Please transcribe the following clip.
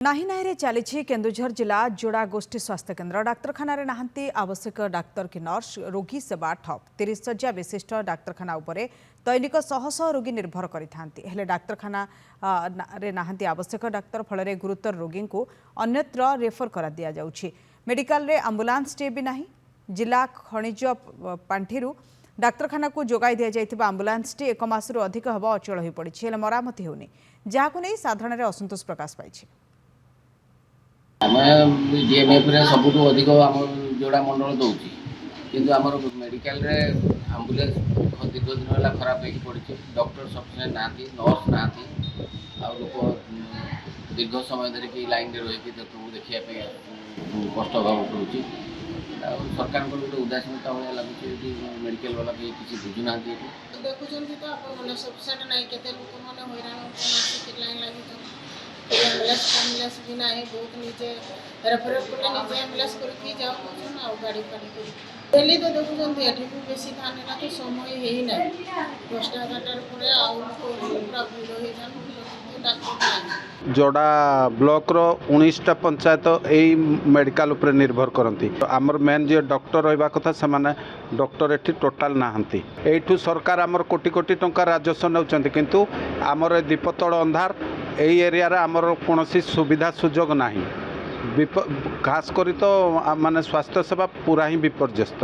ନାହିଁ ନାହିଁରେ ଚାଲିଛି କେନ୍ଦୁଝର ଜିଲ୍ଲା ଯୋଡ଼ା ଗୋଷ୍ଠୀ ସ୍ୱାସ୍ଥ୍ୟ କେନ୍ଦ୍ର। ଡାକ୍ତରଖାନାରେ ନାହାନ୍ତି ଆବଶ୍ୟକ ଡାକ୍ତର କି ନର୍ସ, ରୋଗୀ ସେବା ଠପ୍। 30 ଶଯ୍ୟା ବିଶିଷ୍ଟ ଡାକ୍ତରଖାନା ଉପରେ ଦୈନିକ ଶହ ଶହ ରୋଗୀ ନିର୍ଭର କରିଥାନ୍ତି। ହେଲେ ଡାକ୍ତରଖାନାରେ ନାହାନ୍ତି ଆବଶ୍ୟକ ଡାକ୍ତର, ଫଳରେ ଗୁରୁତର ରୋଗୀଙ୍କୁ ଅନ୍ୟତ୍ର ରେଫର କରାଦିଆଯାଉଛି। ମେଡିକାଲରେ ଆମ୍ବୁଲାନ୍ସଟିଏ ବି ନାହିଁ। ଜିଲ୍ଲା ଖଣିଜ ପାଣ୍ଠିରୁ ଡାକ୍ତରଖାନାକୁ ଯୋଗାଇ ଦିଆଯାଇଥିବା ଆମ୍ବୁଲାନ୍ସଟି 1 ମାସରୁ ଅଧିକ ହେବ ଅଚଳ ହୋଇପଡ଼ିଛି, ହେଲେ ମରାମତି ହେଉନି, ଯାହାକୁ ନେଇ ସାଧାରଣରେ ଅସନ୍ତୋଷ ପ୍ରକାଶ ପାଇଛି। ଆମେ DMFରେ ସବୁଠୁ ଅଧିକ ଆମ ଯୋଡ଼ା ମଣ୍ଡଳ ଦେଉଛି, କିନ୍ତୁ ଆମର ମେଡ଼ିକାଲରେ ଆମ୍ବୁଲାନ୍ସ ଦୀର୍ଘ ଦିନ ହେଲା ଖରାପ ହେଇକି ପଡ଼ିଛି। ଡକ୍ଟର ସଫିସିଏଣ୍ଟ ନାହାନ୍ତି, ନର୍ସ ନାହାନ୍ତି, ଆଉ ଲୋକ ଦୀର୍ଘ ସମୟ ଧରିକି ଲାଇନ୍ରେ ରହିକି ତାକୁ ଦେଖିବା ପାଇଁ କଷ୍ଟ ହେବାକୁ ପଡ଼ୁଛି। ଆଉ ସରକାରଙ୍କର ଗୋଟେ ଉଦାସୀନତା ଭଳିଆ ଲାଗୁଛି। ଏଠି ମେଡ଼ିକାଲ ବାଲା କେହି କିଛି ବୁଝୁନାହାନ୍ତି। ଏଠି ଦେଖୁଛନ୍ତି ତ ଆପଣମାନେ ସଫିସିଏଣ୍ଟ ନାହିଁ, କେତେ ଲୋକମାନେ ହଇରାଣ ହେଉଛନ୍ତି, ଲାଇନ୍ ଲାଗିଛନ୍ତି। ଆମ୍ବୁଲାନ୍ସ ବି ନାହିଁ, ବହୁତ ନିଜେ ରେଫର କଲେ ନିଜେ ଆମ୍ବୁଲାନ୍ସ କରିକି ଯାଉଛନ୍ତି ଆଉ ଗାଡ଼ି ଫାଡ଼ି କରି ଡେଲି ତ ଦେଖୁଛନ୍ତି। ଏଠି ବି ବେଶୀ ଧାନ ହେଲା ତ ସମୟ ହେଇନାହିଁ, 10ଟା 11ଟାର ପରେ ଆଉ ଲୋକ ପୁରା ଭିଡ଼ ହେଇଯାନ୍ତି, ଡାକ୍ତର ନାହିଁ। जोड़ा ब्लॉक रो 19टा पंचायत यही मेडिकल उपरे निर्भर करती। आमर मेन जी डॉक्टर रहा कथा से डॉक्टर एठी टोटाल नाहंती। एठू सरकार आमर कोटी कोटी टंका राजस्व नौचंती, किंतु आमर दीपतल अंधार यही एरिया रे आमर कोनोसी सुविधा सुजोग नाही। खास करी तो माने स्वास्थ्य सेवा पूरा ही विपर्यस्त।